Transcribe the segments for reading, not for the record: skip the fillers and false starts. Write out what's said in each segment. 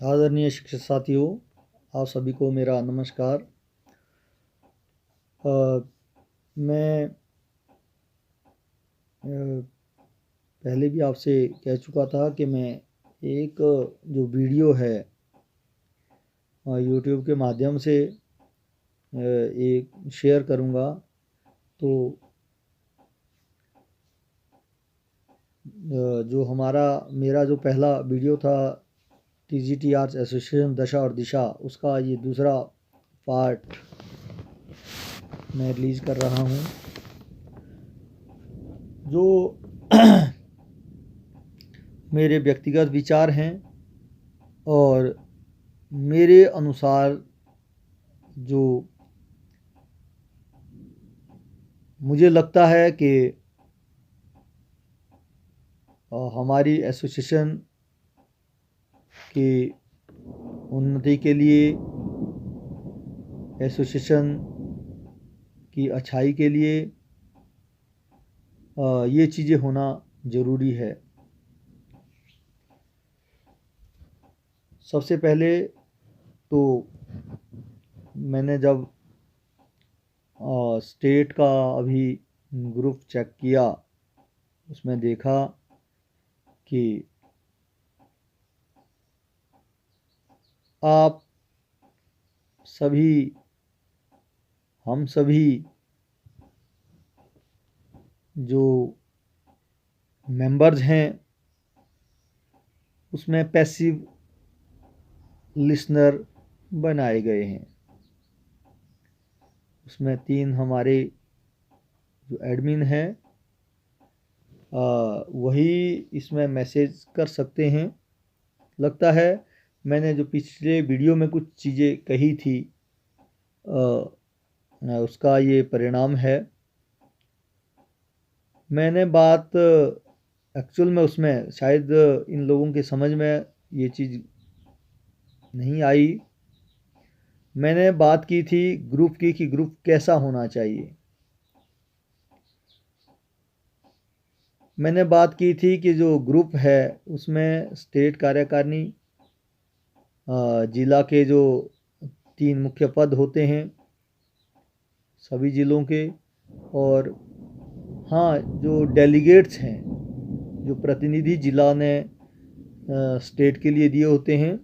आदरणीय शिक्षक साथियों, आप सभी को मेरा नमस्कार। मैं पहले भी आपसे कह चुका था कि मैं एक जो वीडियो है यूट्यूब के माध्यम से एक शेयर करूँगा। तो जो मेरा जो पहला वीडियो था TGT आर्ट्स एसोसिएशन दशा और दिशा, उसका ये दूसरा पार्ट मैं रिलीज़ कर रहा हूँ। जो मेरे व्यक्तिगत विचार हैं और मेरे अनुसार जो मुझे लगता है कि हमारी एसोसिएशन की उन्नति के लिए, एसोसिएशन की अच्छाई के लिए ये चीज़ें होना ज़रूरी है। सबसे पहले तो मैंने जब स्टेट का अभी ग्रुप चेक किया, उसमें देखा कि आप सभी, हम सभी जो मेंबर्स हैं उसमें पैसिव लिसनर बनाए गए हैं। उसमें 3 हमारे जो एडमिन हैं वही इसमें मैसेज कर सकते हैं। लगता है मैंने जो पिछले वीडियो में कुछ चीज़ें कही थी उसका ये परिणाम है। मैंने बात एक्चुअल में उसमें शायद इन लोगों के समझ में ये चीज़ नहीं आई। मैंने बात की थी ग्रुप की कि ग्रुप कैसा होना चाहिए। मैंने बात की थी कि जो ग्रुप है उसमें स्टेट कार्यकारिणी, जिला के जो 3 मुख्य पद होते हैं सभी ज़िलों के, और हाँ, जो डेलीगेट्स हैं, जो प्रतिनिधि जिला ने स्टेट के लिए दिए होते हैं,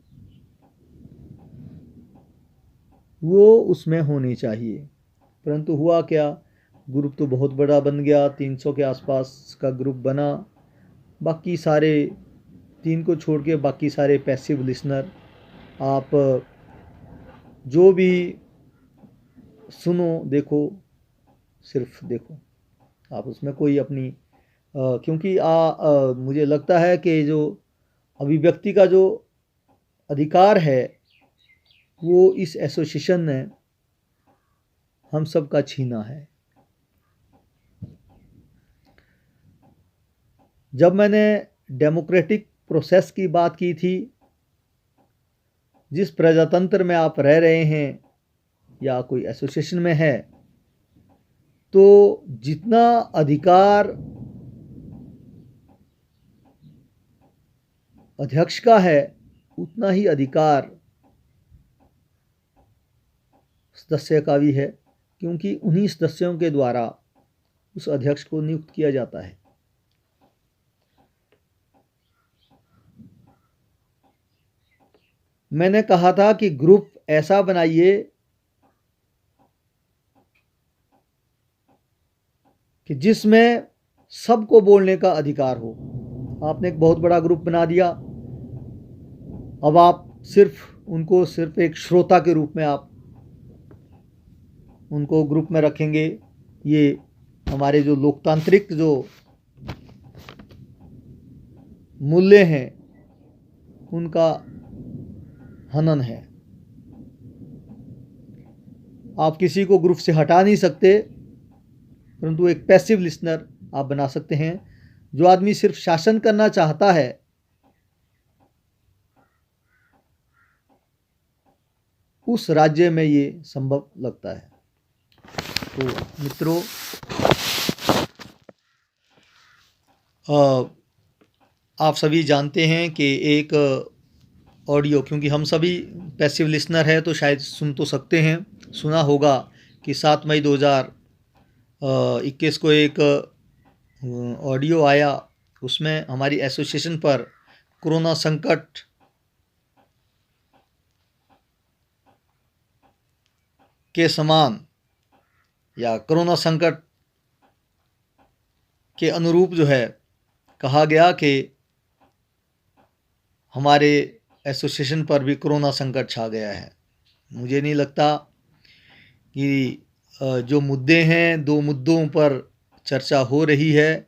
वो उसमें होने चाहिए। परंतु हुआ क्या, ग्रुप तो बहुत बड़ा बन गया, 300 के आसपास का ग्रुप बना। बाकी सारे 3 को छोड़ के बाकी सारे पैसिव लिसनर। आप जो भी सुनो, देखो, सिर्फ देखो, आप उसमें कोई अपनी क्योंकि मुझे लगता है कि जो अभिव्यक्ति का जो अधिकार है वो इस एसोसिएशन ने हम सब का छीना है। जब मैंने डेमोक्रेटिक प्रोसेस की बात की थी, जिस प्रजातंत्र में आप रह रहे हैं या कोई एसोसिएशन में है, तो जितना अधिकार अध्यक्ष का है उतना ही अधिकार सदस्य का भी है, क्योंकि उन्हीं सदस्यों के द्वारा उस अध्यक्ष को नियुक्त किया जाता है। मैंने कहा था कि ग्रुप ऐसा बनाइए कि जिसमें सबको बोलने का अधिकार हो। आपने एक बहुत बड़ा ग्रुप बना दिया, अब आप सिर्फ एक श्रोता के रूप में आप उनको ग्रुप में रखेंगे। ये हमारे जो लोकतांत्रिक जो मूल्य हैं उनका हनन है। आप किसी को ग्रुप से हटा नहीं सकते, परंतु एक पैसिव लिसनर आप बना सकते हैं। जो आदमी सिर्फ शासन करना चाहता है, उस राज्य में ये संभव लगता है। तो मित्रों, आप सभी जानते हैं कि एक ऑडियो, क्योंकि हम सभी पैसिव लिसनर हैं तो शायद सुन तो सकते हैं। सुना होगा कि 7 मई 2021 को एक ऑडियो आया, उसमें हमारी एसोसिएशन पर कोरोना संकट के समान या कोरोना संकट के अनुरूप जो है कहा गया कि हमारे एसोसिएशन पर भी कोरोना संकट छा गया है। मुझे नहीं लगता कि जो मुद्दे हैं, 2 मुद्दों पर चर्चा हो रही है,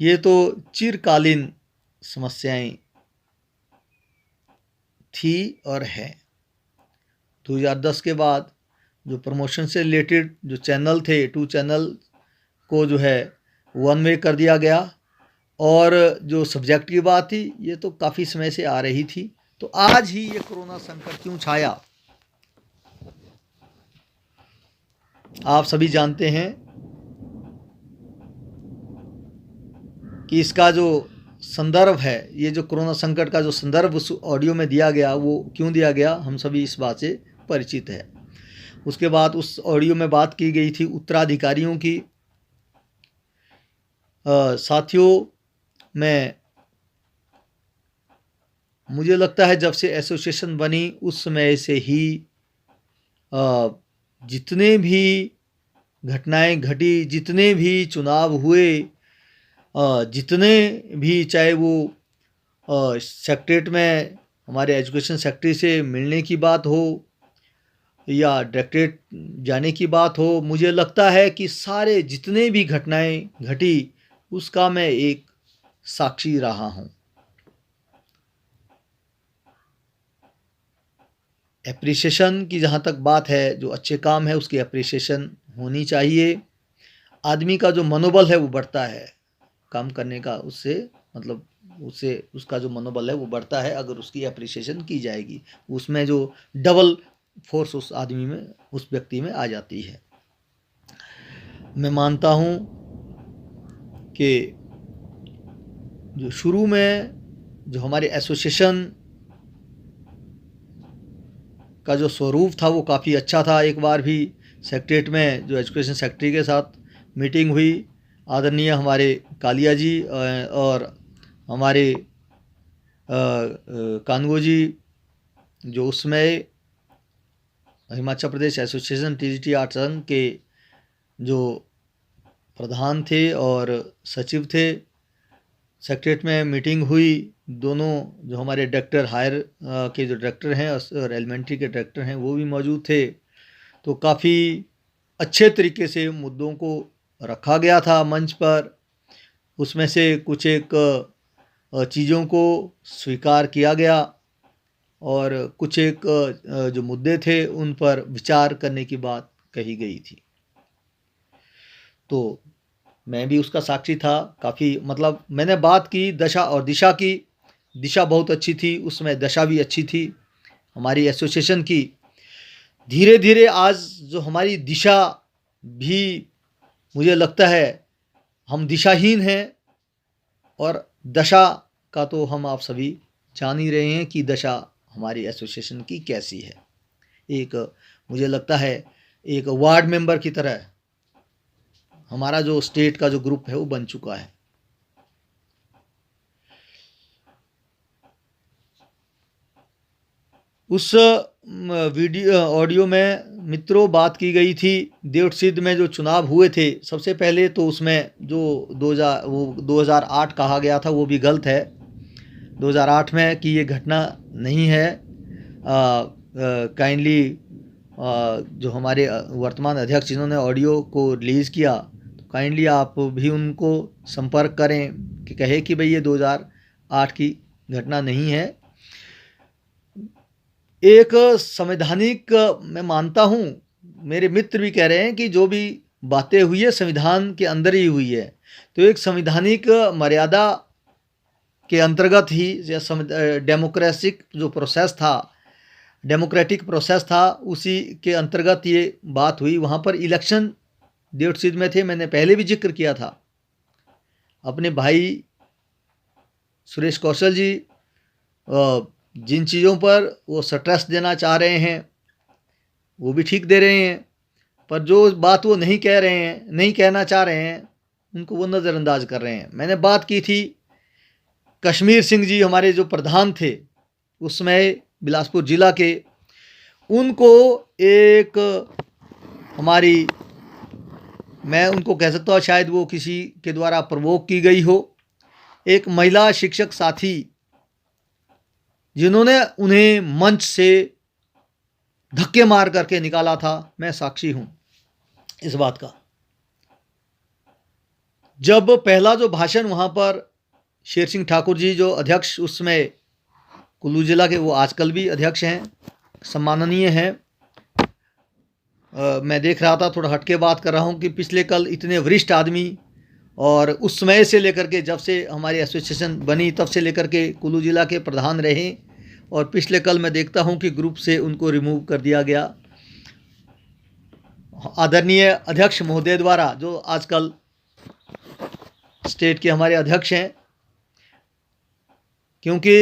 ये तो चिरकालीन समस्याएं थी और है। 2010 के बाद जो प्रमोशन से रिलेटेड जो चैनल थे, 2 चैनल को जो है 1 वे कर दिया गया, और जो सब्जेक्ट की बात थी ये तो काफ़ी समय से आ रही थी। तो आज ही ये कोरोना संकट क्यों छाया, आप सभी जानते हैं कि इसका जो संदर्भ है, ये जो कोरोना संकट का जो संदर्भ उस ऑडियो में दिया गया, वो क्यों दिया गया, हम सभी इस बात से परिचित है। उसके बाद उस ऑडियो में बात की गई थी उत्तराधिकारियों की। साथियों, मुझे लगता है जब से एसोसिएशन बनी उस समय से ही जितने भी घटनाएं घटी, जितने भी चुनाव हुए, जितने भी, चाहे वो सेक्रेटरीट में हमारे एजुकेशन सेक्रेटरी से मिलने की बात हो या डायरेक्टरेट जाने की बात हो, मुझे लगता है कि सारे जितने भी घटनाएं घटी उसका मैं एक साक्षी रहा हूँ। एप्रिसिएशन की जहाँ तक बात है, जो अच्छे काम है उसकी एप्रिसिएशन होनी चाहिए। आदमी का जो मनोबल है वो बढ़ता है काम करने का, उससे उसका जो मनोबल है वो बढ़ता है अगर उसकी एप्रिसिएशन की जाएगी। उसमें जो डबल फोर्स उस आदमी में, उस व्यक्ति में आ जाती है। मैं मानता हूँ कि जो शुरू में जो हमारे एसोसिएशन का जो स्वरूप था वो काफ़ी अच्छा था। एक बार भी सेक्रेटरीट में जो एजुकेशन सेक्रेटरी के साथ मीटिंग हुई, आदरणीय हमारे कालिया जी और हमारे कानगो जी, जो उसमें Himachal Pradesh association TGT art संघ के जो प्रधान थे और सचिव थे, सेक्रेटरीट में मीटिंग हुई। दोनों जो हमारे डायरेक्टर हायर के जो डायरेक्टर हैं और एलिमेंट्री के डायरेक्टर हैं वो भी मौजूद थे। तो काफ़ी अच्छे तरीके से मुद्दों को रखा गया था मंच पर। उसमें से कुछ एक चीज़ों को स्वीकार किया गया और कुछ एक जो मुद्दे थे उन पर विचार करने की बात कही गई थी। तो मैं भी उसका साक्षी था। काफ़ी मैंने बात की दशा और दिशा की। दिशा बहुत अच्छी थी, उसमें दशा भी अच्छी थी हमारी एसोसिएशन की। धीरे धीरे आज जो हमारी दिशा भी, मुझे लगता है हम दिशाहीन हैं, और दशा का तो हम आप सभी जान ही रहे हैं कि दशा हमारी एसोसिएशन की कैसी है। एक, मुझे लगता है एक वार्ड मेंबर की तरह हमारा जो स्टेट का जो ग्रुप है वो बन चुका है। उस वीडियो ऑडियो में मित्रों बात की गई थी देवसिद्ध में जो चुनाव हुए थे। सबसे पहले तो उसमें जो 2008 कहा गया था वो भी गलत है। 2008 में कि ये घटना नहीं है। काइंडली जो हमारे वर्तमान अध्यक्ष जिन्होंने ऑडियो को रिलीज़ किया, तो काइंडली आप भी उनको संपर्क करें कि कहे कि भाई ये 2008 की घटना नहीं है। एक संवैधानिक, मैं मानता हूँ, मेरे मित्र भी कह रहे हैं कि जो भी बातें हुई है संविधान के अंदर ही हुई है, तो एक संवैधानिक मर्यादा के अंतर्गत ही डेमोक्रेटिक जो प्रोसेस था, डेमोक्रेटिक प्रोसेस था, उसी के अंतर्गत ये बात हुई। वहाँ पर इलेक्शन देवसिद्ध में थे, मैंने पहले भी जिक्र किया था। अपने भाई सुरेश कौशल जी जिन चीज़ों पर वो स्ट्रेस देना चाह रहे हैं वो भी ठीक दे रहे हैं, पर जो बात वो नहीं कह रहे हैं, नहीं कहना चाह रहे हैं, उनको वो नज़रअंदाज कर रहे हैं। मैंने बात की थी कश्मीर सिंह जी हमारे जो प्रधान थे उस समय बिलासपुर ज़िला के, उनको एक हमारी, मैं उनको कह सकता हूँ शायद वो किसी के द्वारा प्रवोक की गई हो, एक महिला शिक्षक साथी जिन्होंने उन्हें मंच से धक्के मार करके निकाला था। मैं साक्षी हूँ इस बात का। जब पहला जो भाषण वहाँ पर शेर सिंह ठाकुर जी जो अध्यक्ष उस समय कुल्लू जिला के, वो आजकल भी अध्यक्ष हैं, सम्माननीय हैं। मैं देख रहा था, थोड़ा हटके बात कर रहा हूँ कि पिछले कल इतने वरिष्ठ आदमी, और उस समय से लेकर के जब से हमारी एसोसिएशन बनी तब से लेकर के कुल्लू जिला के प्रधान रहे, और पिछले कल मैं देखता हूँ कि ग्रुप से उनको रिमूव कर दिया गया आदरणीय अध्यक्ष महोदय द्वारा, जो आजकल स्टेट के हमारे अध्यक्ष हैं। क्योंकि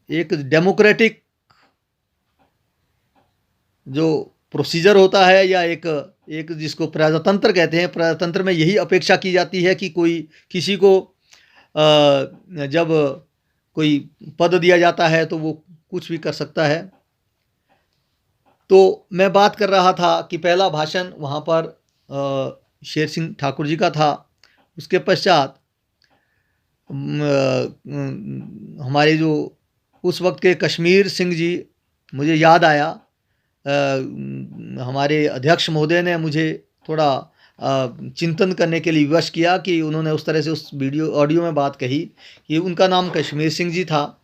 एक डेमोक्रेटिक जो प्रोसीजर होता है, या एक जिसको प्रजातंत्र कहते हैं, प्रजातंत्र में यही अपेक्षा की जाती है कि कोई किसी को जब कोई पद दिया जाता है तो वो कुछ भी कर सकता है। तो मैं बात कर रहा था कि पहला भाषण वहाँ पर शेर सिंह ठाकुर जी का था। उसके पश्चात हमारे जो उस वक्त के कश्मीर सिंह जी, मुझे याद आया, हमारे अध्यक्ष महोदय ने मुझे थोड़ा चिंतन करने के लिए विवश किया कि उन्होंने उस तरह से उस ऑडियो में बात कही कि उनका नाम कश्मीर सिंह जी था,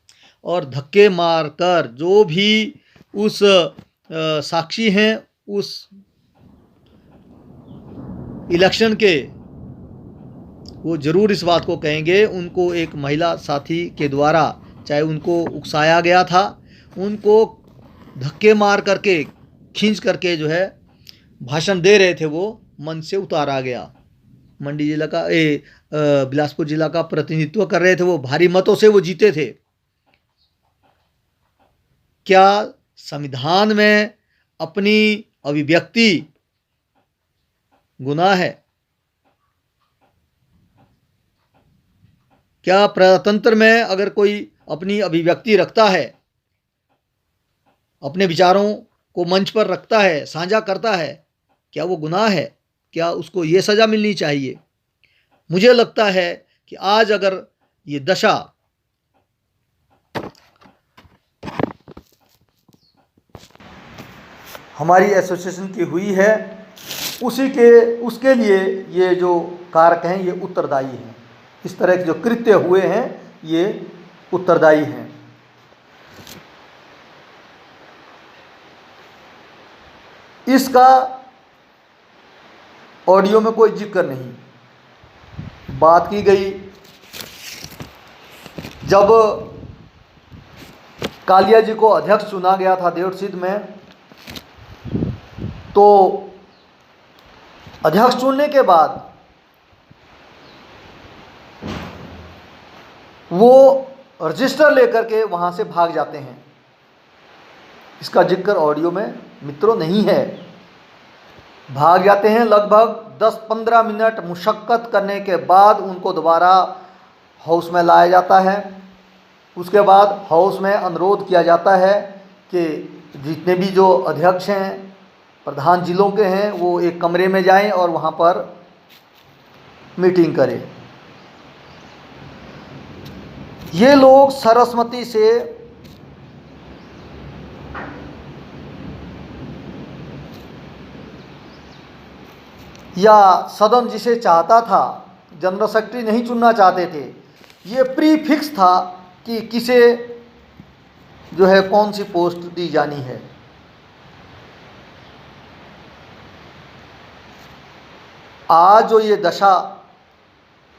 और धक्के मार कर जो भी उस साक्षी हैं उस इलेक्शन के, वो ज़रूर इस बात को कहेंगे, उनको एक महिला साथी के द्वारा, चाहे उनको उकसाया गया था, उनको धक्के मार करके खींच करके जो है भाषण दे रहे थे, वो मंच से उतारा गया। मंडी जिला का बिलासपुर जिला का प्रतिनिधित्व कर रहे थे, वो भारी मतों से वो जीते थे। क्या संविधान में अपनी अभिव्यक्ति गुनाह है? क्या प्रजातंत्र में अगर कोई अपनी अभिव्यक्ति रखता है, अपने विचारों को मंच पर रखता है, साझा करता है, क्या वो गुनाह है? क्या उसको ये सज़ा मिलनी चाहिए? मुझे लगता है कि आज अगर ये दशा हमारी एसोसिएशन की हुई है, उसके लिए ये जो कारक हैं ये उत्तरदायी हैं। इस तरह के जो कृत्य हुए हैं ये उत्तरदायी हैं। इसका ऑडियो में कोई जिक्र नहीं। बात की गई जब कालिया जी को अध्यक्ष चुना गया था देवसिद्ध में, तो अध्यक्ष चुनने के बाद वो रजिस्टर लेकर के वहाँ से भाग जाते हैं। इसका जिक्र ऑडियो में मित्रों नहीं है। भाग जाते हैं, लगभग 10-15 मिनट मुशक्क़त करने के बाद उनको दोबारा हाउस में लाया जाता है। उसके बाद हाउस में अनुरोध किया जाता है कि जितने भी जो अध्यक्ष हैं, प्रधान जिलों के हैं, वो एक कमरे में जाएं और वहाँ पर मीटिंग करें। ये लोग सर्वसम्मति से या सदन जिसे चाहता था, जनरल सेक्रेटरी नहीं चुनना चाहते थे, ये प्री फिक्स था कि किसे जो है कौन सी पोस्ट दी जानी है। आज जो ये दशा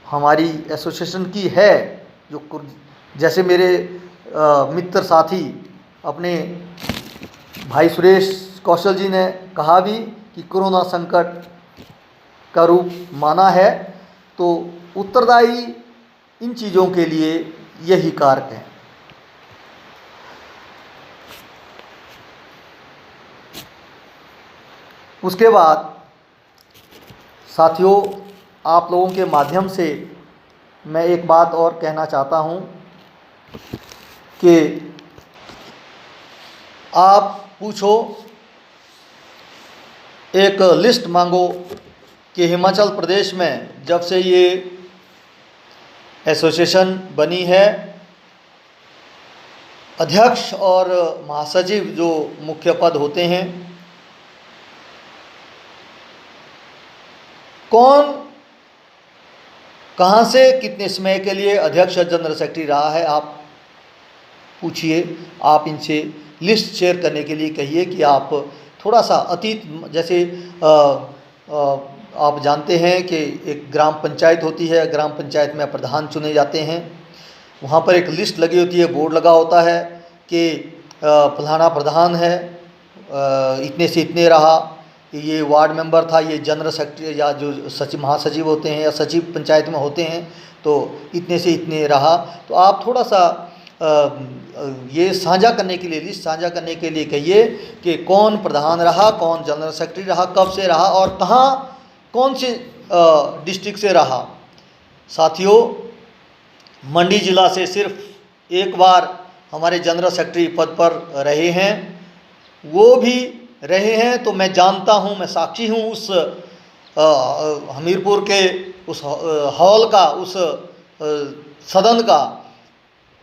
हमारी एसोसिएशन की है, जो जैसे मेरे मित्र साथी अपने भाई सुरेश कौशल जी ने कहा भी कि कोरोना संकट का रूप माना है, तो उत्तरदायी इन चीज़ों के लिए यही कारक है। उसके बाद साथियों, आप लोगों के माध्यम से मैं एक बात और कहना चाहता हूँ कि आप पूछो, एक लिस्ट मांगो कि हिमाचल प्रदेश में जब से ये एसोसिएशन बनी है, अध्यक्ष और महासचिव जो मुख्य पद होते हैं, कौन कहाँ से कितने समय के लिए अध्यक्ष जनरल सेक्रेटरी रहा है, आप पूछिए। आप इनसे लिस्ट शेयर करने के लिए कहिए कि आप थोड़ा सा अतीत, जैसे आप जानते हैं कि एक ग्राम पंचायत होती है, ग्राम पंचायत में प्रधान चुने जाते हैं, वहाँ पर एक लिस्ट लगी होती है, बोर्ड लगा होता है कि फलाना प्रधान है, इतने से इतने रहा, ये वार्ड मेंबर था, ये जनरल सेक्रेटरी या जो सचिव महासचिव होते हैं या सचिव पंचायत में होते हैं तो इतने से इतने रहा। तो आप थोड़ा सा ये साझा करने के लिए, लिस्ट साझा करने के लिए कहिए कि कौन प्रधान रहा, कौन जनरल सेक्रेटरी रहा, कब से रहा और कहाँ कौन से डिस्ट्रिक्ट से रहा। साथियों, मंडी जिला से सिर्फ एक बार हमारे जनरल सेक्रेटरी पद पर रहे हैं, वो भी रहे हैं तो मैं जानता हूँ, मैं साक्षी हूँ उस हमीरपुर के उस हॉल का, उस सदन का,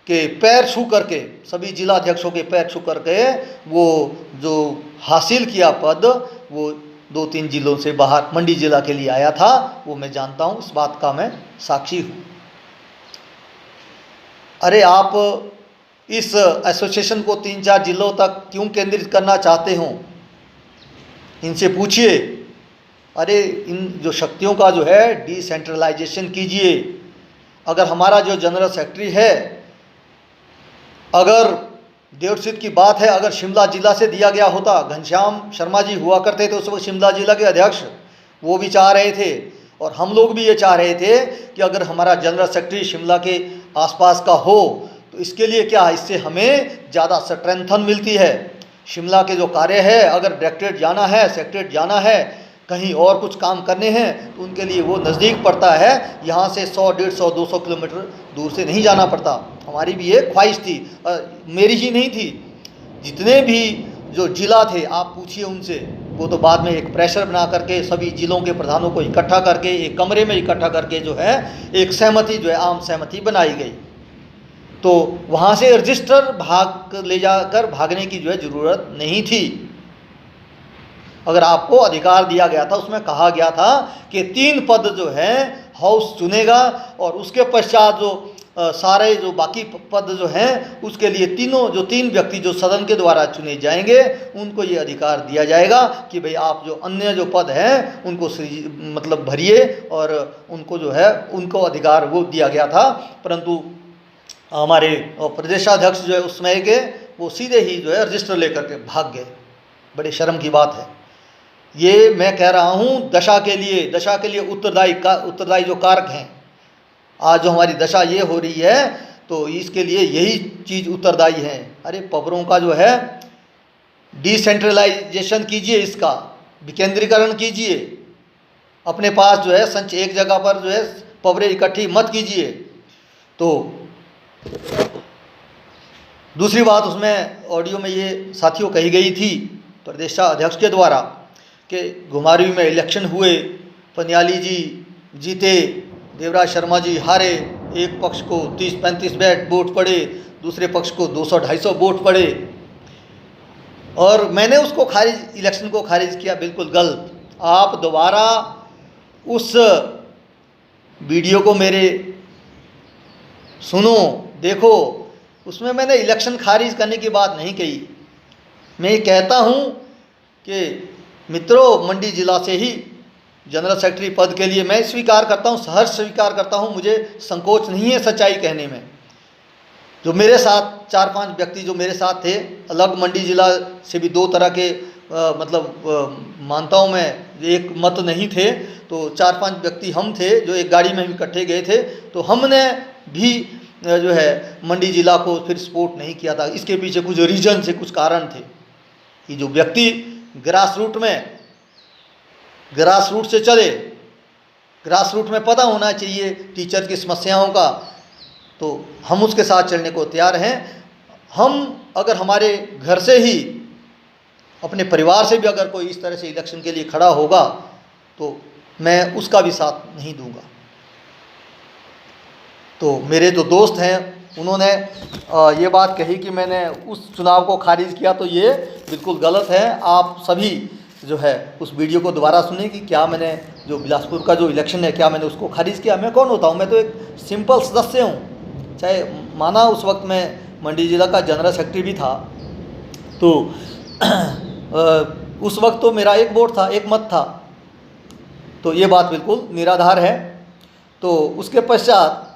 के पैर छू करके, सभी जिला अध्यक्षों के पैर छू करके वो जो हासिल किया पद, वो 2-3 जिलों से बाहर मंडी जिला के लिए आया था, वो मैं जानता हूँ, इस बात का मैं साक्षी हूँ। अरे आप इस एसोसिएशन को 3-4 जिलों तक क्यों केंद्रित करना चाहते हो, इनसे पूछिए। अरे इन जो शक्तियों का जो है डिसेंट्रलाइजेशन कीजिए। अगर हमारा जो जनरल सेक्रेटरी है, अगर देवसिद्ध की बात है, अगर शिमला जिला से दिया गया होता, घनश्याम शर्मा जी हुआ करते थे उस वक्त शिमला जिला के अध्यक्ष, वो भी चाह रहे थे और हम लोग भी ये चाह रहे थे कि अगर हमारा जनरल सेक्रेटरी शिमला के आसपास का हो तो इसके लिए क्या, इससे हमें ज़्यादा स्ट्रेंथन मिलती है। शिमला के जो कार्य है, अगर डायरेक्टरेट जाना है, सेक्रेटरेट जाना है, कहीं और कुछ काम करने हैं तो उनके लिए वो नज़दीक पड़ता है, यहाँ से 100, 150, 200 किलोमीटर दूर से नहीं जाना पड़ता। हमारी भी ये ख्वाहिश थी, मेरी ही नहीं थी, जितने भी जो जिला थे आप पूछिए उनसे, वो तो बाद में एक प्रेशर बना करके सभी जिलों के प्रधानों को इकट्ठा करके एक कमरे में इकट्ठा करके जो है एक सहमति, जो है आम सहमति बनाई गई। तो वहाँ से रजिस्टर भाग ले जाकर भागने की जो है ज़रूरत नहीं थी। अगर आपको अधिकार दिया गया था, उसमें कहा गया था कि 3 पद जो है हाउस चुनेगा और उसके पश्चात जो सारे जो बाकी पद जो हैं उसके लिए जो 3 व्यक्ति जो सदन के द्वारा चुने जाएंगे उनको ये अधिकार दिया जाएगा कि भाई आप जो अन्य जो पद हैं उनको मतलब भरिए, और उनको जो है उनको अधिकार वो दिया गया था। परंतु हमारे प्रदेशाध्यक्ष जो है उस समय के, वो सीधे ही जो है रजिस्टर लेकर के भाग गए। बड़े शर्म की बात है। ये मैं कह रहा हूँ दशा के लिए उत्तरदायी जो कारक हैं, आज जो हमारी दशा ये हो रही है तो इसके लिए यही चीज़ उत्तरदायी है। अरे पवरों का जो है डिसेंट्रलाइजेशन कीजिए, इसका विकेंद्रीकरण कीजिए, अपने पास जो है संच एक जगह पर जो है पवरें इकट्ठी मत कीजिए। तो दूसरी बात उसमें ऑडियो में ये साथियों कही गई थी प्रदेशाध्यक्ष के द्वारा कि घुमारवी में इलेक्शन हुए, पनियाली जी जीते, देवराज शर्मा जी हारे, एक पक्ष को 30-35 वोट पड़े, दूसरे पक्ष को 200-250 वोट पड़े, और मैंने उसको इलेक्शन को खारिज किया, बिल्कुल गलत। आप दोबारा उस वीडियो को मेरे सुनो, देखो, उसमें मैंने इलेक्शन खारिज करने की बात नहीं कही। मैं ये कहता हूँ कि मित्रों, मंडी जिला से ही जनरल सेक्रेटरी पद के लिए मैं स्वीकार करता हूँ, सहर्ष स्वीकार करता हूँ, मुझे संकोच नहीं है सच्चाई कहने में। जो मेरे साथ 4-5 व्यक्ति जो मेरे साथ थे, अलग मंडी जिला से भी 2 तरह के मानता हूँ मैं, एक मत नहीं थे, तो 4-5 व्यक्ति हम थे जो एक गाड़ी में हम इकट्ठे गए थे। तो हमने भी जो है मंडी जिला को फिर सपोर्ट नहीं किया था। इसके पीछे कुछ रीजन से, कुछ कारण थे कि जो व्यक्ति ग्रास रूट में ग्रास रूट से चले, ग्रास रूट में पता होना चाहिए टीचर की समस्याओं का, तो हम उसके साथ चलने को तैयार हैं। हम अगर हमारे घर से ही, अपने परिवार से भी अगर कोई इस तरह से इलेक्शन के लिए खड़ा होगा तो मैं उसका भी साथ नहीं दूंगा। तो मेरे जो दोस्त हैं उन्होंने ये बात कही कि मैंने उस चुनाव को खारिज किया, तो ये बिल्कुल गलत है। आप सभी जो है उस वीडियो को दोबारा सुने कि क्या मैंने जो बिलासपुर का जो इलेक्शन है क्या मैंने उसको खारिज किया। मैं कौन होता हूँ, मैं तो एक सिंपल सदस्य हूँ। चाहे माना उस वक्त मैं मंडी जिला का जनरल सेक्रेटरी भी था, तो उस वक्त तो मेरा एक वोट था, एक मत था, तो ये बात बिल्कुल निराधार है। तो उसके पश्चात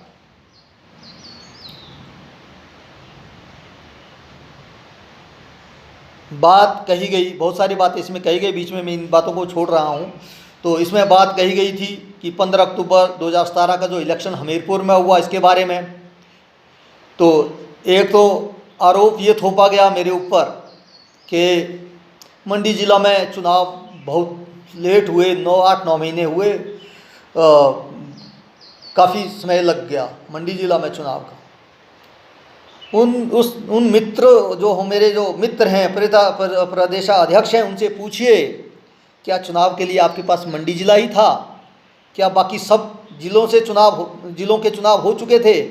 बात कही गई, बहुत सारी बातें इसमें कही गई, बीच में मैं इन बातों को छोड़ रहा हूँ। तो इसमें बात कही गई थी कि 15 अक्टूबर 2017 का जो इलेक्शन हमीरपुर में हुआ इसके बारे में, तो एक तो आरोप ये थोपा गया मेरे ऊपर कि मंडी ज़िला में चुनाव बहुत लेट हुए, 9 महीने हुए, काफ़ी समय लग गया मंडी ज़िला में चुनाव का। उन मित्र जो मेरे जो मित्र हैं, प्रदेशाध्यक्ष हैं, उनसे पूछिए क्या चुनाव के लिए आपके पास मंडी ज़िला ही था, क्या बाकी सब जिलों के चुनाव हो चुके थे?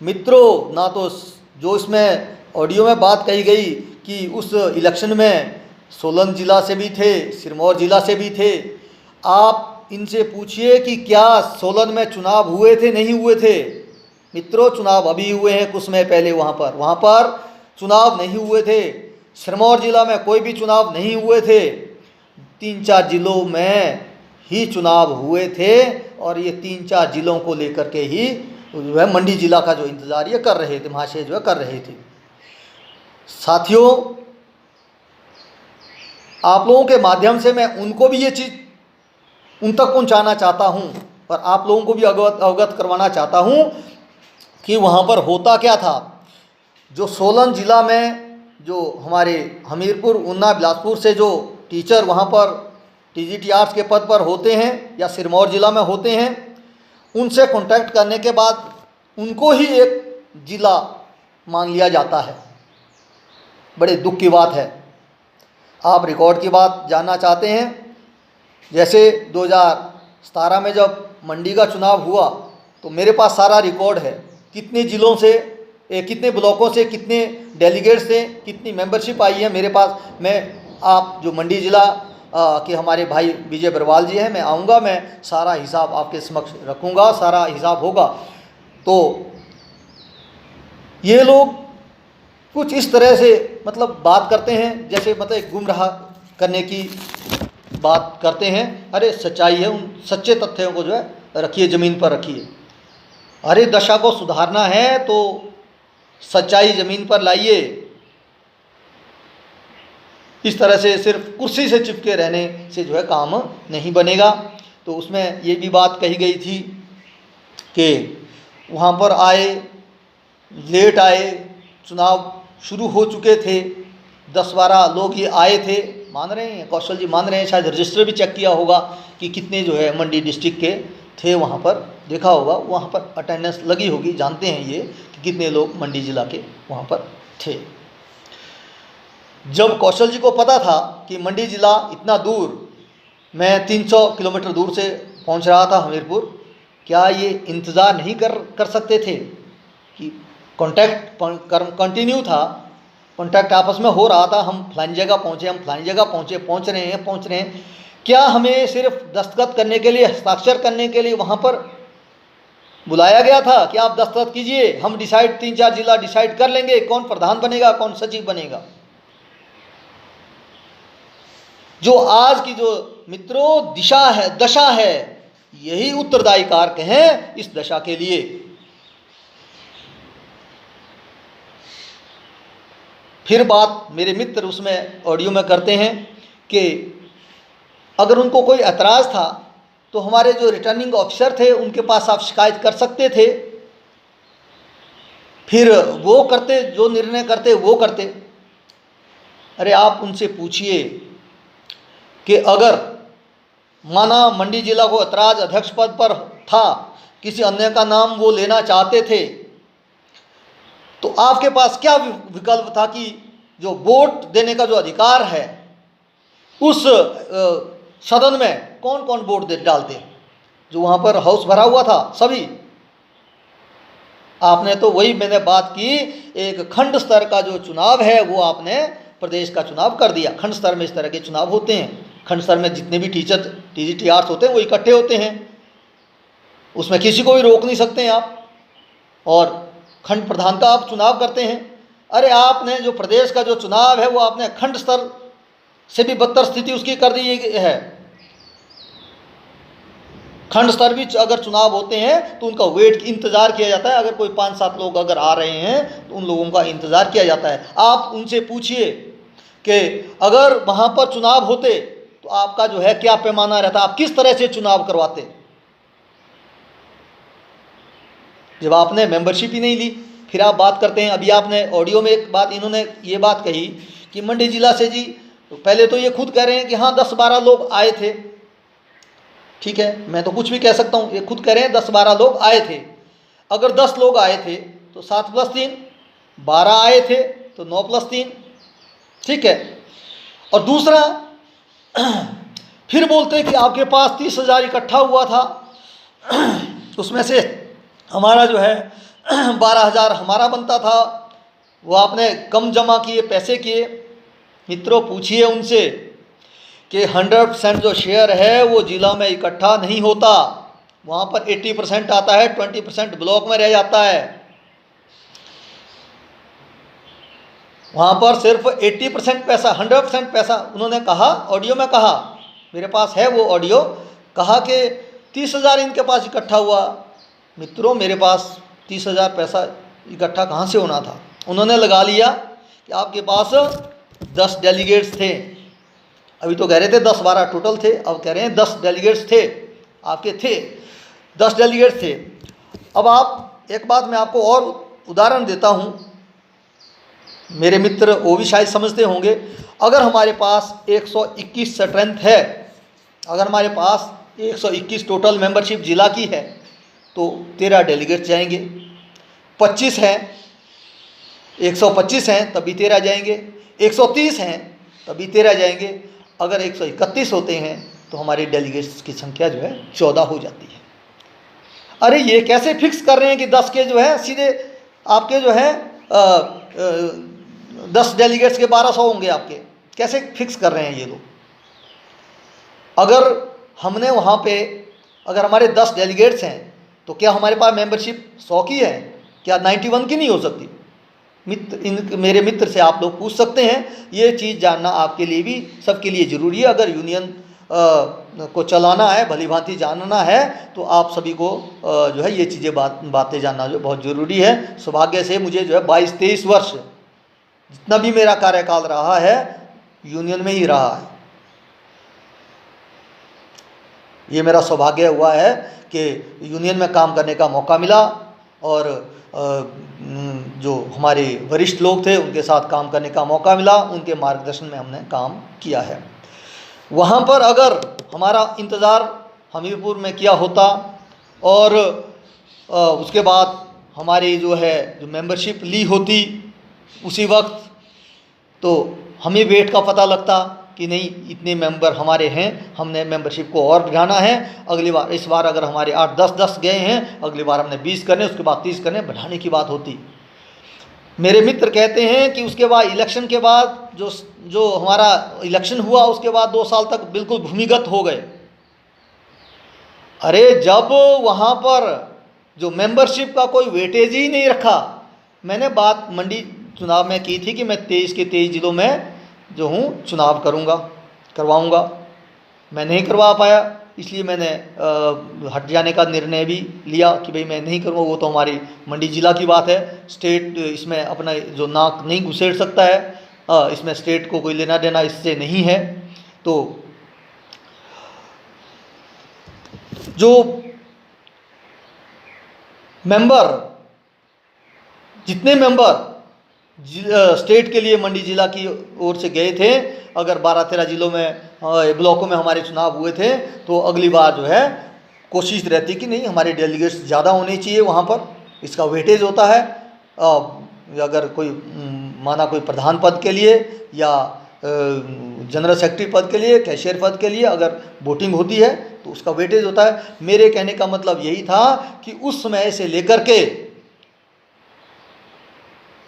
मित्रों, ना तो जो इसमें ऑडियो में बात कही गई कि उस इलेक्शन में सोलन ज़िला से भी थे, सिरमौर ज़िला से भी थे। आप इनसे पूछिए कि क्या सोलन में चुनाव हुए थे, नहीं हुए थे? मित्रों, चुनाव अभी हुए हैं कुछ समय पहले, वहाँ पर चुनाव नहीं हुए थे। सिरमौर ज़िला में कोई भी चुनाव नहीं हुए थे। 3-4 जिलों में ही चुनाव हुए थे, और ये 3-4 जिलों को लेकर के ही जो है मंडी ज़िला का जो इंतज़ार ये कर रहे थे, महाशय जो है कर रहे थे। साथियों, आप लोगों के माध्यम से मैं उनको भी ये चीज़ उन तक पहुंचाना चाहता हूं, और आप लोगों को भी अवगत करवाना चाहता हूं कि वहां पर होता क्या था। जो सोलन ज़िला में जो हमारे हमीरपुर, ऊना, बिलासपुर से जो टीचर वहां पर टीजीटी आर्ट्स के पद पर होते हैं या सिरमौर ज़िला में होते हैं, उनसे कांटेक्ट करने के बाद उनको ही एक ज़िला मान लिया जाता है। बड़े दुख की बात है। आप रिकॉर्ड की बात जानना चाहते हैं, जैसे 2017 में जब मंडी का चुनाव हुआ तो मेरे पास सारा रिकॉर्ड है, कितने ज़िलों से, कितने ब्लॉकों से कितने डेलीगेट से कितनी मेंबरशिप आई है मेरे पास। मैं आप जो मंडी ज़िला के हमारे भाई विजय बरवाल जी हैं, मैं आऊँगा, मैं सारा हिसाब आपके समक्ष रखूँगा, सारा हिसाब होगा। तो ये लोग कुछ इस तरह से मतलब बात करते हैं, जैसे मतलब गुमराह करने की बात करते हैं। अरे सच्चाई है, उन सच्चे तथ्यों को जो है रखिए, ज़मीन पर रखिए। अरे दशा को सुधारना है तो सच्चाई ज़मीन पर लाइए। इस तरह से सिर्फ कुर्सी से चिपके रहने से जो है काम नहीं बनेगा। तो उसमें ये भी बात कही गई थी कि वहाँ पर आए, लेट आए, चुनाव शुरू हो चुके थे, 10-12 लोग ये आए थे। मान रहे हैं, कौशल जी मान रहे हैं, शायद रजिस्टर भी चेक किया होगा कि कितने जो है मंडी डिस्ट्रिक्ट के थे, वहाँ पर देखा होगा, वहाँ पर अटेंडेंस लगी होगी, जानते हैं ये कि कितने लोग मंडी ज़िला के वहाँ पर थे। जब कौशल जी को पता था कि मंडी ज़िला इतना दूर, मैं 300 किलोमीटर दूर से पहुँच रहा था हमीरपुर, क्या ये इंतज़ार नहीं कर सकते थे कि कांटेक्ट कंटिन्यू था, कांटेक्ट आपस में हो रहा था, हम फलानी जगह पहुँचे, हम फलानी जगह पहुँचे, पहुँच रहे हैं। क्या हमें सिर्फ दस्तखत करने के लिए, हस्ताक्षर करने के लिए वहाँ पर बुलाया गया था कि आप दस्तखत कीजिए, हम 3-4 जिला डिसाइड कर लेंगे कौन प्रधान बनेगा, कौन सचिव बनेगा? जो आज की जो मित्रों दशा है, यही उत्तरदायी कारक हैं इस दशा के लिए। फिर बात मेरे मित्र उसमें ऑडियो में करते हैं कि अगर उनको कोई एतराज़ था तो हमारे जो रिटर्निंग ऑफिसर थे उनके पास आप शिकायत कर सकते थे, फिर वो करते, जो निर्णय करते वो करते। अरे आप उनसे पूछिए कि अगर माना मंडी जिला को ऐतराज अध्यक्ष पद पर था, किसी अन्य का नाम वो लेना चाहते थे, तो आपके पास क्या विकल्प था कि जो वोट देने का जो अधिकार है उस सदन में कौन कौन वोट डालते? जो वहाँ पर हाउस भरा हुआ था सभी। आपने तो वही मैंने बात की, एक खंड स्तर का जो चुनाव है वो आपने प्रदेश का चुनाव कर दिया। खंड स्तर में इस तरह के चुनाव होते हैं। खंड स्तर में जितने भी टीचर TGTRs होते हैं वो इकट्ठे होते हैं, उसमें किसी को भी रोक नहीं सकते हैं आप, और खंड प्रधान का आप चुनाव करते हैं। अरे आपने जो प्रदेश का जो चुनाव है वो आपने खंड स्तर से भी बदतर स्थिति उसकी कर दी है। खंड स्तर भी अगर चुनाव होते हैं तो उनका वेट इंतज़ार किया जाता है। अगर कोई 5-7 लोग अगर आ रहे हैं तो उन लोगों का इंतज़ार किया जाता है। आप उनसे पूछिए कि अगर वहाँ पर चुनाव होते तो आपका जो है क्या पैमाना रहता, आप किस तरह से चुनाव करवाते? जब आपने मेंबरशिप ही नहीं ली, फिर आप बात करते हैं। अभी आपने ऑडियो में एक बात, इन्होंने ये बात कही कि मंडी जिला से जी, तो पहले तो ये खुद कह रहे हैं कि हाँ 10-12 लोग आए थे। ठीक है, मैं तो कुछ भी कह सकता हूँ, ये खुद कह रहे हैं 10-12 लोग आए थे। अगर 10 लोग आए थे तो 7 + 3, 12 आए थे तो 9 + 3। ठीक है, और दूसरा फिर बोलते हैं कि आपके पास 30,000 इकट्ठा हुआ था, उसमें से हमारा जो है 12,000 हमारा बनता था, वो आपने कम जमा किए, पैसे किए। मित्रों पूछिए उनसे कि 100% जो शेयर है वो जिला में इकट्ठा नहीं होता, वहाँ पर 80% आता है, 20% ब्लॉक में रह जाता है। वहाँ पर सिर्फ 80% पैसा, 100% पैसा, उन्होंने कहा, ऑडियो में कहा, मेरे पास है वो ऑडियो, कहा कि 30,000 इनके पास इकट्ठा हुआ। मित्रों मेरे पास 30,000 पैसा इकट्ठा कहाँ से होना था? उन्होंने लगा लिया कि आपके पास 10 डेलीगेट्स थे। अभी तो कह रहे थे 10-12 टोटल थे, अब कह रहे हैं 10 डेलीगेट्स थे, आपके थे 10 डेलीगेट्स थे। अब आप एक बात मैं आपको और उदाहरण देता हूँ, मेरे मित्र वो भी शायद समझते होंगे। अगर हमारे पास 121 स्ट्रेंथ है, अगर हमारे पास 121 टोटल मेंबरशिप जिला की है तो 13 डेलीगेट्स जाएंगे। 25 हैं, 125 हैं तभी 13 जाएंगे, 130 हैं तभी 13 जाएंगे। अगर 131 होते हैं तो हमारी डेलीगेट्स की संख्या जो है 14 हो जाती है। अरे ये कैसे फिक्स कर रहे हैं कि 10 के जो है सीधे आपके जो है 10 डेलीगेट्स के 1200 होंगे आपके, कैसे फिक्स कर रहे हैं ये लोग? अगर हमने वहाँ पे अगर हमारे 10 डेलीगेट्स हैं तो क्या हमारे पास मेंबरशिप 100 की है? क्या 91 की नहीं हो सकती? मेरे मित्र से आप लोग पूछ सकते हैं। ये चीज़ जानना आपके लिए भी, सबके लिए ज़रूरी है। अगर यूनियन को चलाना है, भली भांति जानना है, तो आप सभी को जो है ये चीज़ें बातें जानना जो बहुत ज़रूरी है। सौभाग्य से मुझे जो है 22-23 वर्ष जितना भी मेरा कार्यकाल रहा है यूनियन में ही रहा है। ये मेरा सौभाग्य हुआ है कि यूनियन में काम करने का मौका मिला, और जो हमारे वरिष्ठ लोग थे उनके साथ काम करने का मौका मिला, उनके मार्गदर्शन में हमने काम किया है। वहाँ पर अगर हमारा इंतज़ार हमीरपुर में किया होता और उसके बाद हमारी जो है जो मेंबरशिप ली होती उसी वक्त, तो हमें वेट का पता लगता कि नहीं इतने मेंबर हमारे हैं, हमने मेंबरशिप को और बढ़ाना है। अगली बार, इस बार अगर हमारे 8-10 गए हैं, अगली बार हमने 20 करने, उसके बाद 30 करने, बढ़ाने की बात होती। मेरे मित्र कहते हैं कि उसके बाद इलेक्शन के बाद जो हमारा इलेक्शन हुआ उसके बाद 2 साल तक बिल्कुल भूमिगत हो गए। अरे जब वहाँ पर जो मेंबरशिप का कोई वेटेज ही नहीं रखा। मैंने बात मंडी चुनाव में की थी कि मैं 23 के 23 जिलों में जो हूँ चुनाव करवाऊँगा। मैं नहीं करवा पाया, इसलिए मैंने हट जाने का निर्णय भी लिया कि भाई मैं नहीं करूँगा। वो तो हमारी मंडी जिला की बात है, स्टेट इसमें अपना जो नाक नहीं घुसेड़ सकता है, इसमें स्टेट को कोई लेना देना इससे नहीं है। तो जो मेंबर, जितने मेंबर स्टेट के लिए मंडी जिला की ओर से गए थे। अगर 12-13 जिलों में ब्लॉकों में हमारे चुनाव हुए थे तो अगली बार जो है कोशिश रहती कि नहीं हमारे डेलीगेट्स ज़्यादा होने चाहिए वहाँ पर, इसका वेटेज होता है। अगर कोई माना कोई प्रधान पद के लिए या जनरल सेक्रेटरी पद के लिए, कैशियर पद के लिए अगर वोटिंग होती है तो उसका वेटेज होता है। मेरे कहने का मतलब यही था कि उस समय से लेकर के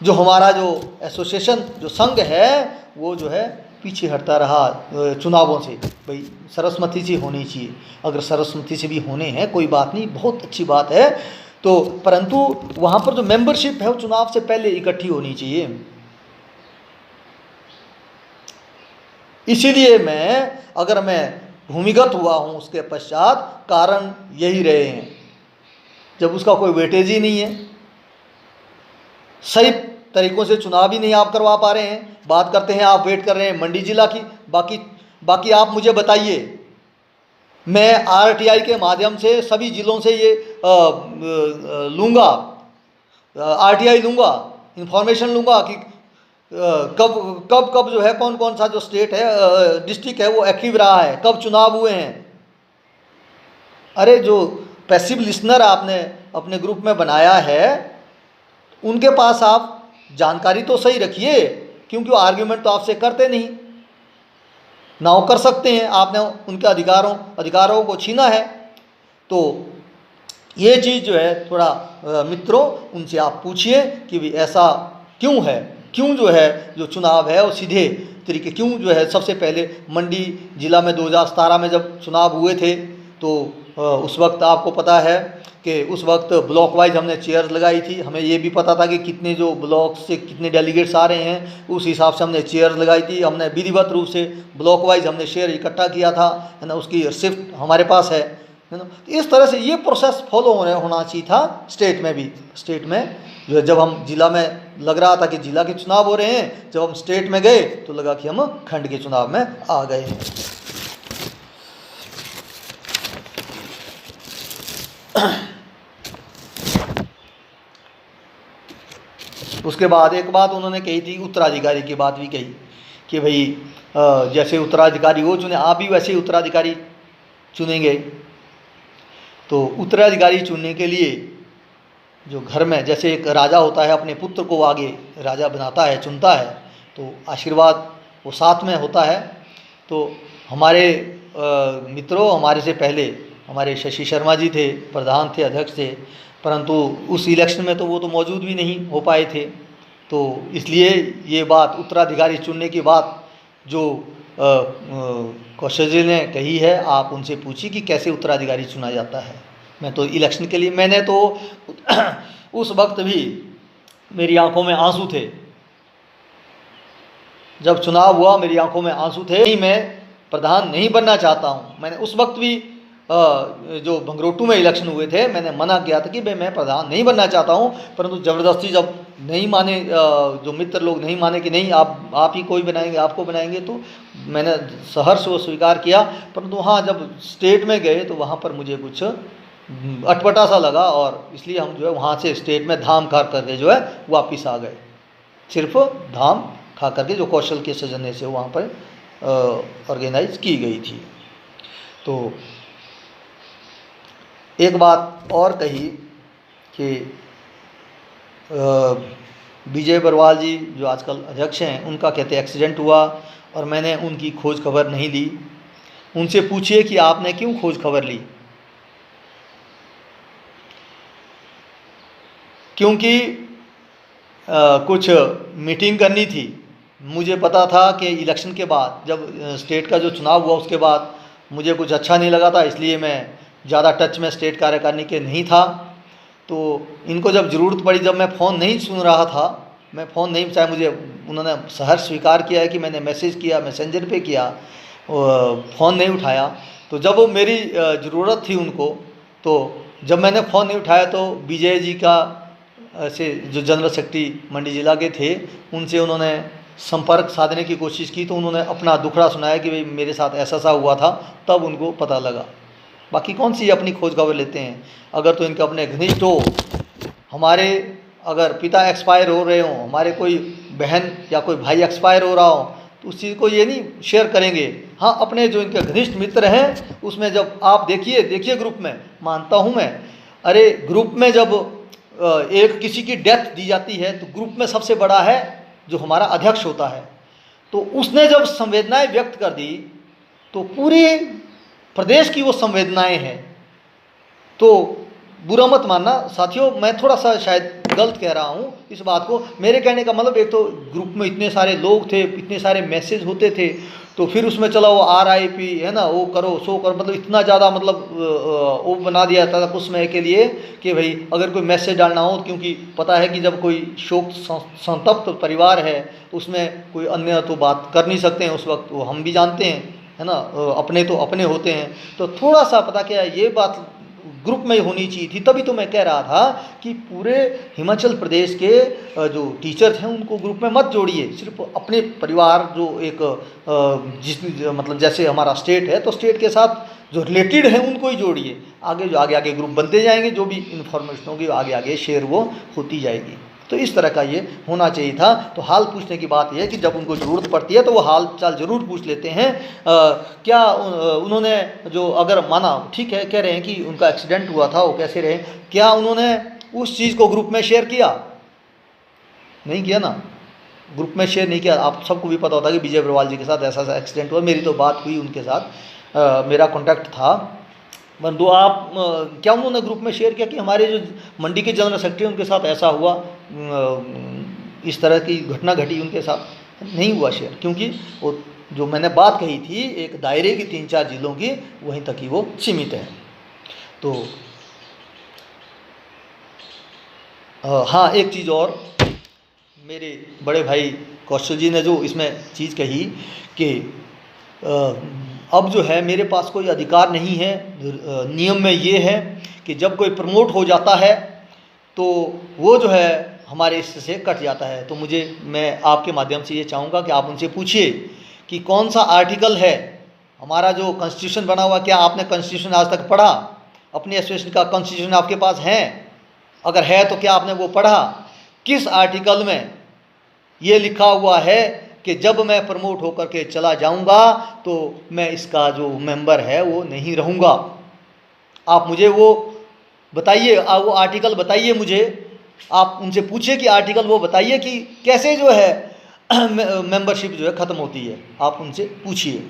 जो हमारा जो एसोसिएशन जो संघ है वो जो है पीछे हटता रहा चुनावों से। भाई सर्वसम्मति से होनी चाहिए, अगर सर्वसम्मति से भी होने हैं कोई बात नहीं, बहुत अच्छी बात है, तो परंतु वहाँ पर जो मेंबरशिप है वो चुनाव से पहले इकट्ठी होनी चाहिए। इसीलिए अगर मैं भूमिगत हुआ हूँ उसके पश्चात कारण यही रहे हैं, जब उसका कोई वेटेज ही नहीं है, सही तरीकों से चुनाव ही नहीं आप करवा पा रहे हैं। बात करते हैं आप वेट कर रहे हैं मंडी जिला की, बाकी आप मुझे बताइए, मैं आरटीआई के माध्यम से सभी जिलों से ये लूँगा, आरटीआई लूँगा, इंफॉर्मेशन लूँगा कि कब जो है कौन कौन सा जो स्टेट है डिस्ट्रिक्ट है वो एक्टिव रहा है, कब चुनाव हुए हैं। अरे जो पैसिव लिसनर आपने अपने ग्रुप में बनाया है उनके पास आप जानकारी तो सही रखिए, क्योंकि वो आर्ग्यूमेंट तो आपसे करते नहीं, ना वो कर सकते हैं, आपने उनके अधिकारों को छीना है। तो ये चीज़ जो है थोड़ा मित्रों उनसे आप पूछिए कि भी ऐसा क्यों है, क्यों जो है जो चुनाव है वो सीधे तरीके क्यों जो है। सबसे पहले मंडी जिला में 2017 में जब चुनाव हुए थे तो उस वक्त आपको पता है कि उस वक्त ब्लॉक वाइज हमने चेयर्स लगाई थी, हमें ये भी पता था कि कितने जो ब्लॉक से कितने डेलीगेट्स आ रहे हैं, उस हिसाब से हमने चेयर्स लगाई थी। हमने विधिवत रूप से ब्लॉक वाइज हमने शेयर इकट्ठा किया था, है ना, उसकी रिसिप्ट हमारे पास है ना। इस तरह से ये प्रोसेस फॉलो होना चाहिए था स्टेट में भी। स्टेट में जो जब हम जिला में लग रहा था कि जिला के चुनाव हो रहे हैं, जब हम स्टेट में गए तो लगा कि हम खंड के चुनाव में आ गए हैं। उसके बाद एक बात उन्होंने कही थी, उत्तराधिकारी की बात भी कही कि भाई जैसे उत्तराधिकारी वो चुने आप भी वैसे ही उत्तराधिकारी चुनेंगे। तो उत्तराधिकारी चुनने के लिए जो घर में जैसे एक राजा होता है अपने पुत्र को आगे राजा बनाता है, चुनता है, तो आशीर्वाद वो साथ में होता है। तो हमारे मित्रों हमारे से पहले हमारे शशि शर्मा जी थे, प्रधान थे, अध्यक्ष थे, परंतु उस इलेक्शन में तो वो तो मौजूद भी नहीं हो पाए थे। तो इसलिए ये बात उत्तराधिकारी चुनने की बात जो कौशल जी ने कही है, आप उनसे पूछिए कि कैसे उत्तराधिकारी चुना जाता है। मैं तो इलेक्शन के लिए मैंने तो उस वक्त भी मेरी आंखों में आंसू थे, जब चुनाव हुआ मेरी आंखों में आंसू थे। मैं प्रधान नहीं बनना चाहता हूं। मैंने उस वक्त भी जो भंगरोटू में इलेक्शन हुए थे मैंने मना किया था कि भाई मैं प्रधान नहीं बनना चाहता हूं, परंतु ज़बरदस्ती जब नहीं माने, जो मित्र लोग नहीं माने कि नहीं आप ही कोई बनाएंगे, आपको बनाएंगे, तो मैंने सहर्ष वो स्वीकार किया। परंतु हाँ, जब स्टेट में गए तो वहाँ पर मुझे कुछ अटपटा सा लगा और इसलिए हम जो है वहाँ से स्टेट में धाम खा करके जो है वापस आ गए। सिर्फ धाम खा करके जो कौशल के सजने से वहाँ पर ऑर्गेनाइज की गई थी। तो एक बात और कही कि विजय बरवाल जी जो आजकल अध्यक्ष हैं, उनका कहते एक्सीडेंट हुआ और मैंने उनकी खोज खबर नहीं ली। उनसे पूछिए कि आपने क्यों खोज खबर ली, क्योंकि कुछ मीटिंग करनी थी। मुझे पता था कि इलेक्शन के बाद जब स्टेट का जो चुनाव हुआ उसके बाद मुझे कुछ अच्छा नहीं लगा था, इसलिए मैं ज़्यादा टच में स्टेट कार्यकारिणी के नहीं था। तो इनको जब ज़रूरत पड़ी, जब मैं फ़ोन नहीं सुन रहा था, मैं फ़ोन नहीं, चाहे मुझे उन्होंने सहर्ष स्वीकार किया है कि मैंने मैसेज किया, मैसेंजर पे किया, फ़ोन नहीं उठाया। तो जब वो मेरी ज़रूरत थी उनको, तो जब मैंने फ़ोन नहीं उठाया तो विजय जी का से जो जनरल सेक्रेटरी मंडी जिला के थे, उनसे उन्होंने संपर्क साधने की कोशिश की। तो उन्होंने अपना दुखड़ा सुनाया कि भाई मेरे साथ ऐसा सा हुआ था, तब उनको पता लगा। बाकी कौन सी अपनी खोज खबर लेते हैं, अगर तो इनके अपने घनिष्ठ हो, हमारे अगर पिता एक्सपायर हो रहे हों, हमारे कोई बहन या कोई भाई एक्सपायर हो रहा हो, तो उस चीज़ को ये नहीं शेयर करेंगे। हाँ, अपने जो इनके घनिष्ठ मित्र हैं उसमें जब आप देखिए ग्रुप में, मानता हूँ मैं, अरे ग्रुप में जब एक किसी की डेथ दी जाती है तो ग्रुप में सबसे बड़ा है जो हमारा अध्यक्ष होता है, तो उसने जब संवेदनाएं व्यक्त कर दी तो पूरे प्रदेश की वो संवेदनाएं हैं। तो बुरा मत मानना साथियों, मैं थोड़ा सा शायद गलत कह रहा हूँ इस बात को। मेरे कहने का मतलब, एक तो ग्रुप में इतने सारे लोग थे, इतने सारे मैसेज होते थे, तो फिर उसमें चला वो RIP है ना, वो करो सो करो, मतलब इतना ज़्यादा मतलब वो बना दिया था कुछ समय के लिए कि भाई अगर कोई मैसेज डालना हो, क्योंकि पता है कि जब कोई शोक संतप्त परिवार है उसमें कोई अन्य तो बात कर नहीं सकते हैं उस वक्त, वो हम भी जानते हैं है ना, अपने तो अपने होते हैं। तो थोड़ा सा पता क्या है, ये बात ग्रुप में होनी चाहिए थी। तभी तो मैं कह रहा था कि पूरे हिमाचल प्रदेश के जो टीचर्स हैं उनको ग्रुप में मत जोड़िए, सिर्फ अपने परिवार जो एक जिस मतलब जैसे हमारा स्टेट है तो स्टेट के साथ जो रिलेटेड है उनको ही जोड़िए। आगे जो आगे ग्रुप बनते जाएंगे, जो भी इन्फॉर्मेशन होगी आगे आगे शेयर वो होती जाएगी। तो इस तरह का ये होना चाहिए था। तो हाल पूछने की बात यह है कि जब उनको ज़रूरत पड़ती है तो वो हाल चाल ज़रूर पूछ लेते हैं। क्या उन्होंने जो, अगर माना ठीक है कह रहे हैं कि उनका एक्सीडेंट हुआ था, वो कैसे रहे, क्या उन्होंने उस चीज़ को ग्रुप में शेयर किया? नहीं किया ना, ग्रुप में शेयर नहीं किया। आप सबको भी पता होता है कि विजय अग्रवाल जी के साथ ऐसा ऐसा एक्सीडेंट हुआ, मेरी तो बात हुई उनके साथ, मेरा कॉन्टैक्ट था। परंतु आप क्या उन्होंने ग्रुप में शेयर किया कि हमारे जो मंडी के जनरल सेक्रेटरी उनके साथ ऐसा हुआ, इस तरह की घटना घटी उनके साथ? नहीं हुआ शेयर, क्योंकि वो जो मैंने बात कही थी एक दायरे की 3-4 जिलों की, वहीं तक ही वो सीमित है। तो हाँ, एक चीज़ और, मेरे बड़े भाई कौशल जी ने जो इसमें चीज़ कही कि अब जो है मेरे पास कोई अधिकार नहीं है, नियम में ये है कि जब कोई प्रमोट हो जाता है तो वो जो है हमारे इससे कट जाता है। तो मैं आपके माध्यम से ये चाहूँगा कि आप उनसे पूछिए कि कौन सा आर्टिकल है हमारा जो कॉन्स्टिट्यूशन बना हुआ, क्या आपने कॉन्स्टिट्यूशन आज तक पढ़ा? अपनी एसोसिएशन का कॉन्स्टिट्यूशन आपके पास है? अगर है तो क्या आपने वो पढ़ा? किस आर्टिकल में ये लिखा हुआ है कि जब मैं प्रमोट होकर के चला जाऊंगा तो मैं इसका जो मेंबर है वो नहीं रहूँगा? आप मुझे वो बताइए, वो आर्टिकल बताइए मुझे। आप उनसे पूछिए कि आर्टिकल वो बताइए कि कैसे जो है मेंबरशिप जो है ख़त्म होती है, आप उनसे पूछिए।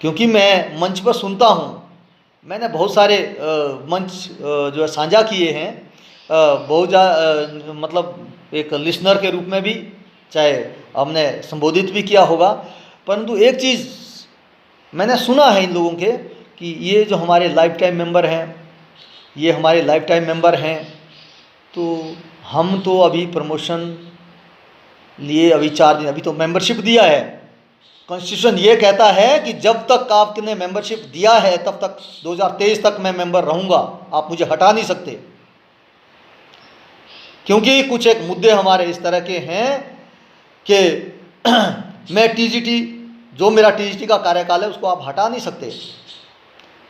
क्योंकि मैं मंच पर सुनता हूँ, मैंने बहुत सारे मंच जो है साझा किए हैं, मतलब एक लिसनर के रूप में भी, चाहे हमने संबोधित भी किया होगा। परंतु एक चीज़ मैंने सुना है इन लोगों के कि ये जो हमारे लाइफ टाइम मेंबर हैं, ये हमारे लाइफ टाइम मेंबर हैं, तो हम तो अभी प्रमोशन लिए अभी 4 दिन, अभी तो मेंबरशिप दिया है। कॉन्स्टिट्यूशन ये कहता है कि जब तक आपने मेंबरशिप दिया है तब तक 2023 तक मैं मेंबर रहूँगा, आप मुझे हटा नहीं सकते। क्योंकि कुछ एक मुद्दे हमारे इस तरह के हैं कि मैं TGT, जो मेरा TGT का कार्यकाल है उसको आप हटा नहीं सकते।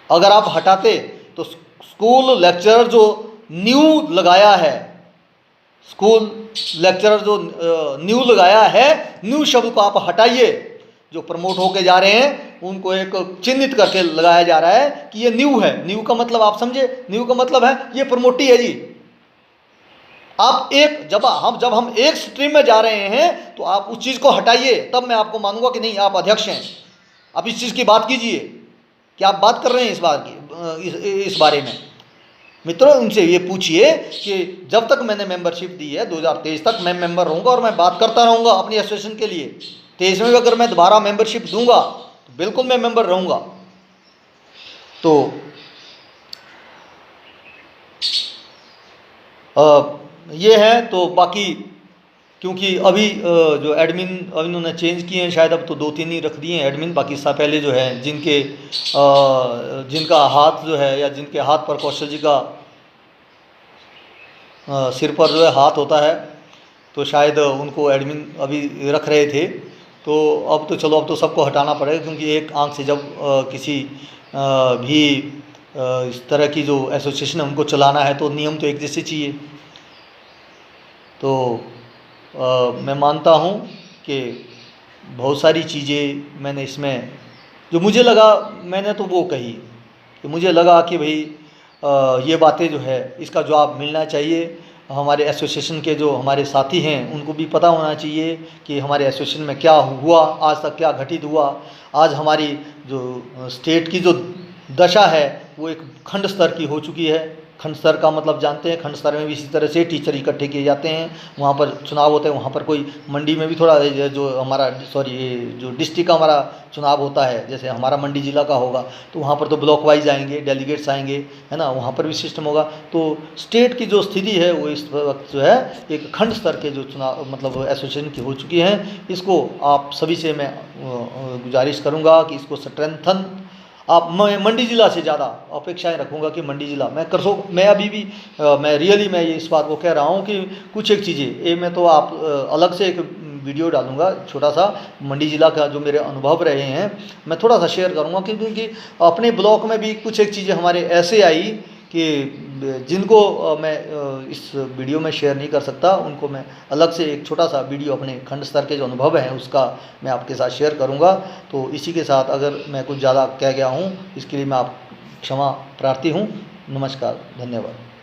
अगर आप हटाते तो स्कूल लेक्चरर जो न्यू लगाया है, स्कूल लेक्चरर जो न्यू लगाया है, न्यू शब्द को आप हटाइए। जो प्रमोट होके जा रहे हैं उनको एक चिन्हित करके लगाया जा रहा है कि ये न्यू है। न्यू का मतलब आप समझे, न्यू का मतलब है ये प्रमोटी है जी। आप जब हम एक स्ट्रीम में जा रहे हैं तो आप उस चीज़ को हटाइए, तब मैं आपको मानूंगा कि नहीं आप अध्यक्ष हैं। आप इस चीज़ की बात कीजिए कि आप बात कर रहे हैं इस बार की, इस बारे में। मित्रों, उनसे ये पूछिए कि जब तक मैंने मेंबरशिप दी है 2023 तक मैं मेंबर रहूँगा और मैं बात करता रहूँगा अपनी एसोसिएशन के लिए। 23 में अगर मैं दोबारा मेंबरशिप दूंगा तो बिल्कुल मैं मेंबर रहूँगा। तो ये है। तो बाकी क्योंकि अभी जो एडमिन अभी उन्होंने चेंज किए हैं, शायद अब तो 2-3 ही रख दिए हैं एडमिन। बाकी इससे पहले जो है जिनका हाथ जो है, या जिनके हाथ पर कौशल जी का सिर पर जो है हाथ होता है, तो शायद उनको एडमिन अभी रख रहे थे। तो अब तो चलो, अब तो सबको हटाना पड़ेगा, क्योंकि एक आंख से जब किसी भी इस तरह की जो एसोसिएशन है उनको चलाना है तो नियम तो एक जैसे चाहिए। तो मैं मानता हूँ कि बहुत सारी चीज़ें मैंने इसमें जो मुझे लगा मैंने तो वो कही कि मुझे लगा कि भाई ये बातें जो है इसका जवाब मिलना चाहिए। हमारे एसोसिएशन के जो हमारे साथी हैं उनको भी पता होना चाहिए कि हमारे एसोसिएशन में क्या हुआ, आज तक क्या घटित हुआ। आज हमारी जो स्टेट की जो दशा है वो एक खंड स्तर की हो चुकी है। खंड स्तर का मतलब जानते हैं, खंड स्तर में भी इसी तरह से टीचर इकट्ठे किए जाते हैं, वहाँ पर चुनाव होते हैं। वहाँ पर कोई मंडी में भी थोड़ा जो हमारा जो डिस्ट्रिक्ट का हमारा चुनाव होता है, जैसे हमारा मंडी जिला का होगा तो वहाँ पर तो ब्लॉक वाइज आएंगे, डेलीगेट्स आएंगे, है ना, वहाँ पर भी सिस्टम होगा। तो स्टेट की जो स्थिति है वो इस वक्त जो है एक खंड स्तर के जो चुनाव मतलब एसोसिएशन की हो चुकी हैं। इसको आप सभी से मैं गुजारिश करूँगा कि इसको स्ट्रेंथन आप, मैं मंडी ज़िला से ज़्यादा अपेक्षाएं रखूँगा कि मंडी ज़िला मैं अभी भी मैं रियली मैं ये इस बात को कह रहा हूँ कि कुछ एक चीज़ें ये मैं तो आप अलग से एक वीडियो डालूंगा छोटा सा मंडी ज़िला का जो मेरे अनुभव रहे हैं मैं थोड़ा सा शेयर करूँगा, क्योंकि अपने ब्लॉक में भी कुछ एक चीज़ें हमारे ऐसे आई कि जिनको मैं इस वीडियो में शेयर नहीं कर सकता, उनको मैं अलग से एक छोटा सा वीडियो अपने खंड स्तर के जो अनुभव हैं उसका मैं आपके साथ शेयर करूंगा। तो इसी के साथ अगर मैं कुछ ज़्यादा कह गया हूं इसके लिए मैं आप क्षमा प्रार्थी हूं। नमस्कार, धन्यवाद।